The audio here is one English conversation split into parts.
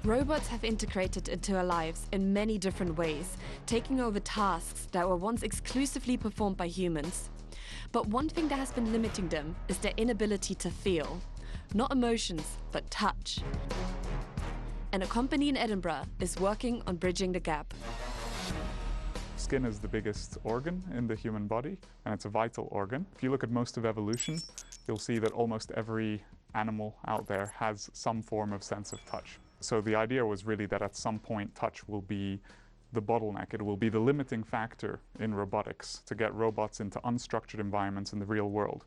Robots have integrated into our lives in many different ways, taking over tasks that were once exclusively performed by humans. But one thing that has been limiting them is their inability to feel. Not emotions, but touch. And a company in Edinburgh is working on bridging the gap. Skin is the biggest organ in the human body, and it's a vital organ. If you look at most of evolution, you'll see that almost every animal out there has some form of sense of touch. So the idea was really that at some point touch will be the bottleneck. It will be the limiting factor in robotics to get robots into unstructured environments in the real world.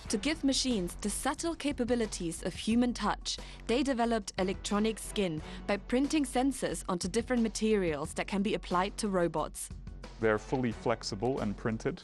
To give machines the subtle capabilities of human touch, they developed electronic skin by printing sensors onto different materials that can be applied to robots. They're fully flexible and printed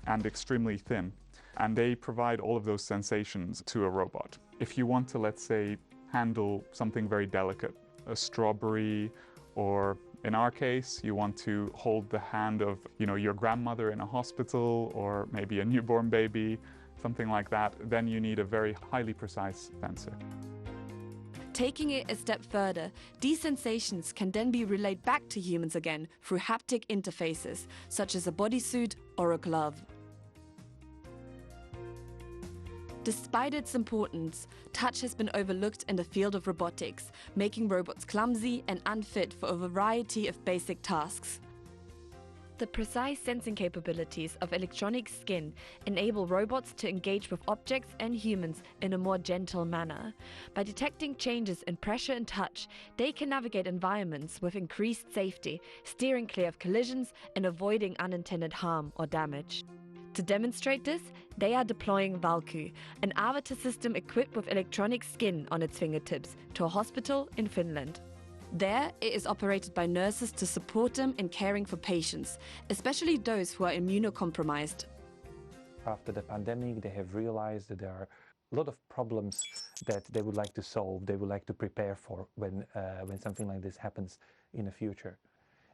and extremely thin, and they provide all of those sensations to a robot. If you want to, let's say, handle something very delicate, a strawberry, or in our case, you want to hold the hand of, your grandmother in a hospital, or maybe a newborn baby, something like that, then you need a very highly precise sensor. Taking it a step further, these sensations can then be relayed back to humans again through haptic interfaces, such as a bodysuit or a glove. Despite its importance, touch has been overlooked in the field of robotics, making robots clumsy and unfit for a variety of basic tasks. The precise sensing capabilities of electronic skin enable robots to engage with objects and humans in a more gentle manner. By detecting changes in pressure and touch, they can navigate environments with increased safety, steering clear of collisions and avoiding unintended harm or damage. To demonstrate this, they are deploying Valku, an avatar system equipped with electronic skin on its fingertips, to a hospital in Finland. There, it is operated by nurses to support them in caring for patients, especially those who are immunocompromised. After the pandemic, they have realized that there are a lot of problems that they would like to solve, they would like to prepare for when something like this happens in the future.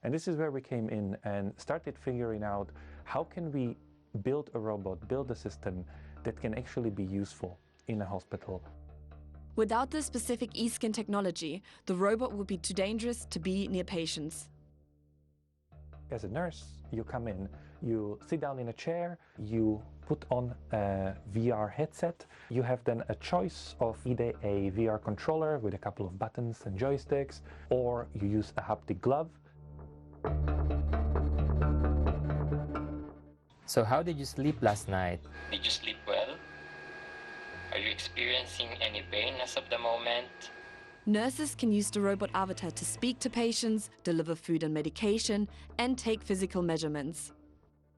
And this is where we came in and started figuring out how can we build a robot, build a system that can actually be useful in a hospital. Without this specific e-skin technology, the robot would be too dangerous to be near patients. As a nurse, you come in, you sit down in a chair, you put on a VR headset. You have then a choice of either a VR controller with a couple of buttons and joysticks, or you use a haptic glove. So how did you sleep last night? Did you sleep well? Are you experiencing any pain as of the moment? Nurses can use the robot avatar to speak to patients, deliver food and medication, and take physical measurements.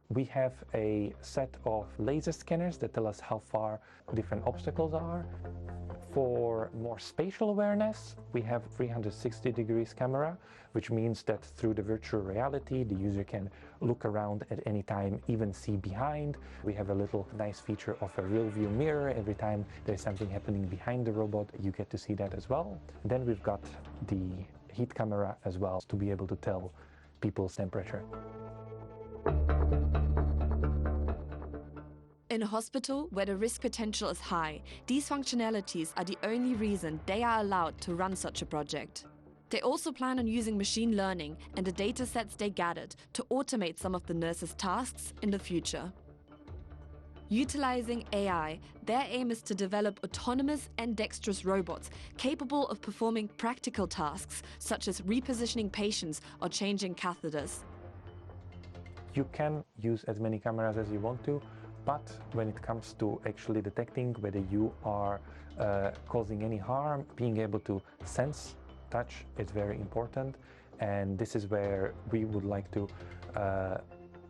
We have a set of laser scanners that tell us how far different obstacles are. For more spatial awareness, we have 360 degrees camera, which means that through the virtual reality, the user can look around at any time, even see behind. We have a little nice feature of a real view mirror. Every time there's something happening behind the robot, you get to see that as well. Then we've got the heat camera as well to be able to tell people's temperature. In a hospital where the risk potential is high, these functionalities are the only reason they are allowed to run such a project. They also plan on using machine learning and the data sets they gathered to automate some of the nurses' tasks in the future. Utilizing AI, their aim is to develop autonomous and dexterous robots capable of performing practical tasks such as repositioning patients or changing catheters. You can use as many cameras as you want to, but when it comes to actually detecting whether you are causing any harm, being able to sense touch is very important, and this is where we would like to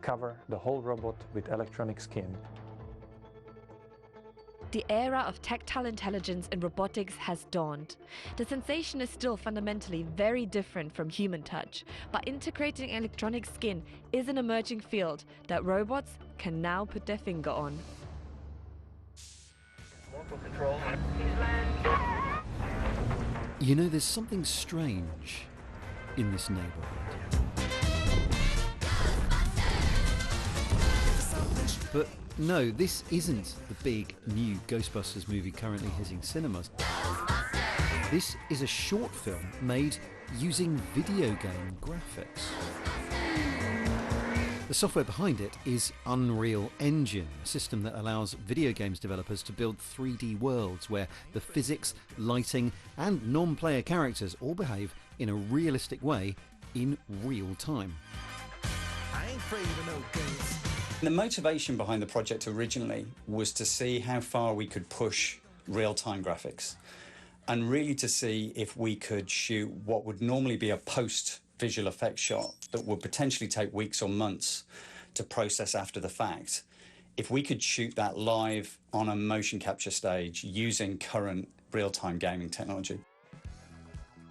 cover the whole robot with electronic skin. The era of tactile intelligence in robotics has dawned. The sensation is still fundamentally very different from human touch, but integrating electronic skin is an emerging field that robots can now put their finger on. You know, there's something strange in this neighborhood. But no, this isn't the big new Ghostbusters movie currently hitting cinemas. This is a short film made using video game graphics. The software behind it is Unreal Engine, a system that allows video games developers to build 3D worlds where the physics, lighting and non-player characters all behave in a realistic way in real time. The motivation behind the project originally was to see how far we could push real-time graphics and really to see if we could shoot what would normally be a post-visual effects shot that would potentially take weeks or months to process after the fact. If we could shoot that live on a motion capture stage using current real-time gaming technology.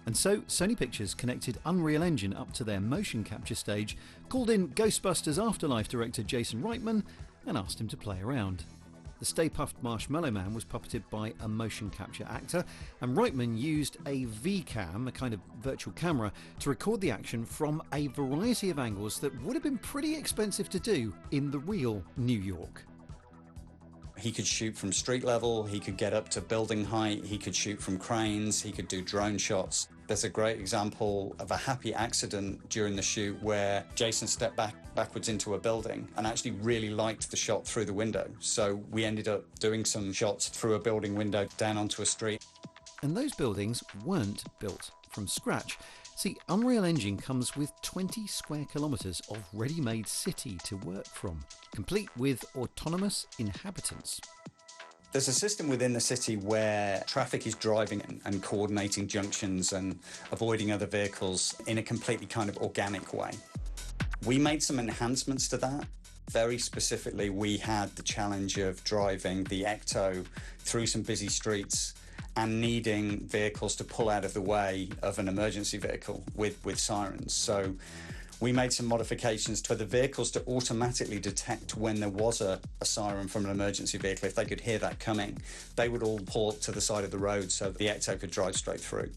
And so Sony Pictures connected Unreal Engine up to their motion capture stage, called in Ghostbusters Afterlife director Jason Reitman and asked him to play around. The Stay Puft Marshmallow Man was puppeted by a motion capture actor, and Reitman used a VCam, a kind of virtual camera, to record the action from a variety of angles that would have been pretty expensive to do in the real New York. He could shoot from street level, he could get up to building height, he could shoot from cranes, he could do drone shots. There's a great example of a happy accident during the shoot where Jason stepped backwards into a building and actually really liked the shot through the window. So we ended up doing some shots through a building window down onto a street. And those buildings weren't built from scratch. See, Unreal Engine comes with 20 square kilometres of ready-made city to work from, complete with autonomous inhabitants. There's a system within the city where traffic is driving and coordinating junctions and avoiding other vehicles in a completely kind of organic way. We made some enhancements to that. Very specifically, we had the challenge of driving the Ecto through some busy streets and needing vehicles to pull out of the way of an emergency vehicle with sirens. So we made some modifications for the vehicles to automatically detect when there was a siren from an emergency vehicle. If they could hear that coming, they would all pull to the side of the road so the Ecto could drive straight through.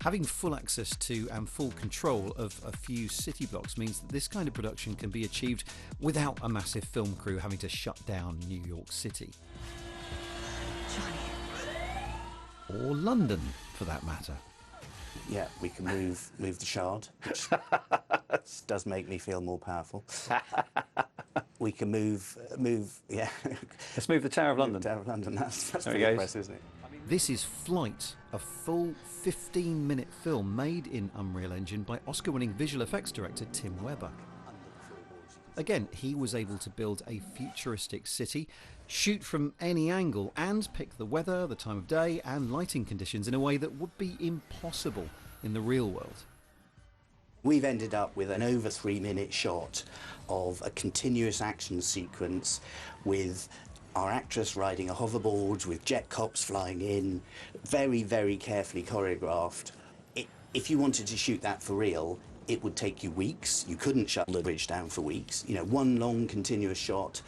Having full access to and full control of a few city blocks means that this kind of production can be achieved without a massive film crew having to shut down New York City. Or London, for that matter. Yeah, we can move the shard, which does make me feel more powerful. We can move, yeah. Let's move the Tower of London. The Tower of London, that's pretty impressive, isn't it? This is Flight, a full 15-minute film made in Unreal Engine by Oscar-winning visual effects director Tim Weber. Again, he was able to build a futuristic city, shoot from any angle, and pick the weather, the time of day, and lighting conditions in a way that would be impossible in the real world. We've ended up with an over 3-minute shot of a continuous action sequence with our actress riding a hoverboard, with jet cops flying in, very, very carefully choreographed. If you wanted to shoot that for real, it would take you weeks. You couldn't shut the bridge down for weeks. You know, one long continuous shot.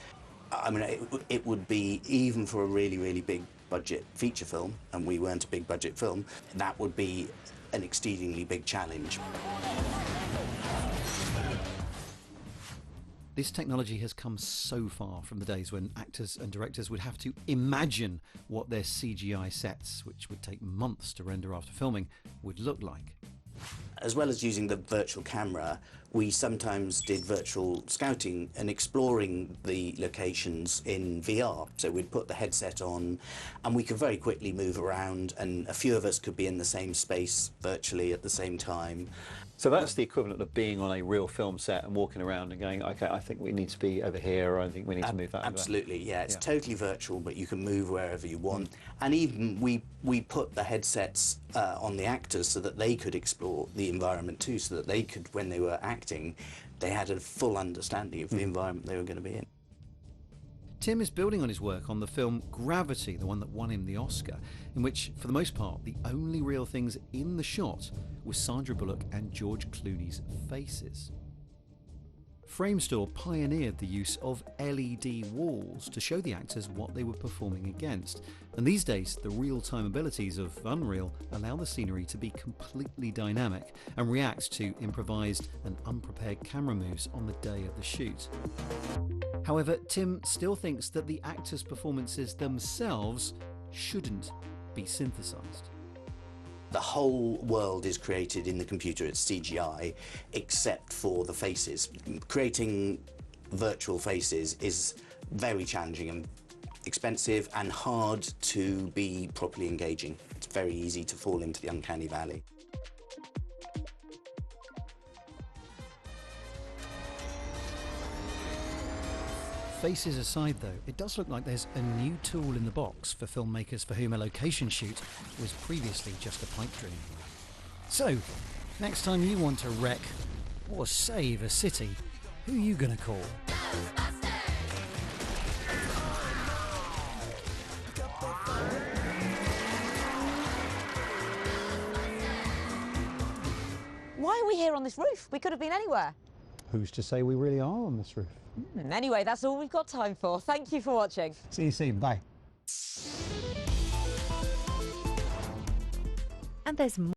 I mean, it would be, even for a really, really big budget feature film, and we weren't a big budget film, that would be an exceedingly big challenge. This technology has come so far from the days when actors and directors would have to imagine what their CGI sets, which would take months to render after filming, would look like. As well as using the virtual camera, we sometimes did virtual scouting and exploring the locations in VR. So we'd put the headset on and we could very quickly move around, and a few of us could be in the same space virtually at the same time. So that's the equivalent of being on a real film set and walking around and going, okay, I think we need to be over here, or I think we need to move that. Absolutely, yeah. It's totally virtual, but you can move wherever you want. And even we put the headsets on the actors so that they could explore the environment too, so that they could, when they were acting, they had a full understanding of the environment they were going to be in. Tim is building on his work on the film Gravity, the one that won him the Oscar, in which, for the most part, the only real things in the shot were Sandra Bullock and George Clooney's faces. Framestore pioneered the use of LED walls to show the actors what they were performing against, and these days the real-time abilities of Unreal allow the scenery to be completely dynamic and react to improvised and unprepared camera moves on the day of the shoot. However, Tim still thinks that the actors' performances themselves shouldn't be synthesized. The whole world is created in the computer, it's CGI, except for the faces. Creating virtual faces is very challenging and expensive and hard to be properly engaging. It's very easy to fall into the uncanny valley. Faces aside though, it does look like there's a new tool in the box for filmmakers for whom a location shoot was previously just a pipe dream. So, next time you want to wreck or save a city, who are you gonna call? Why are we here on this roof? We could have been anywhere. Who's to say we really are on this roof? Anyway, that's all we've got time for. Thank you for watching. See you soon. Bye. And there's more.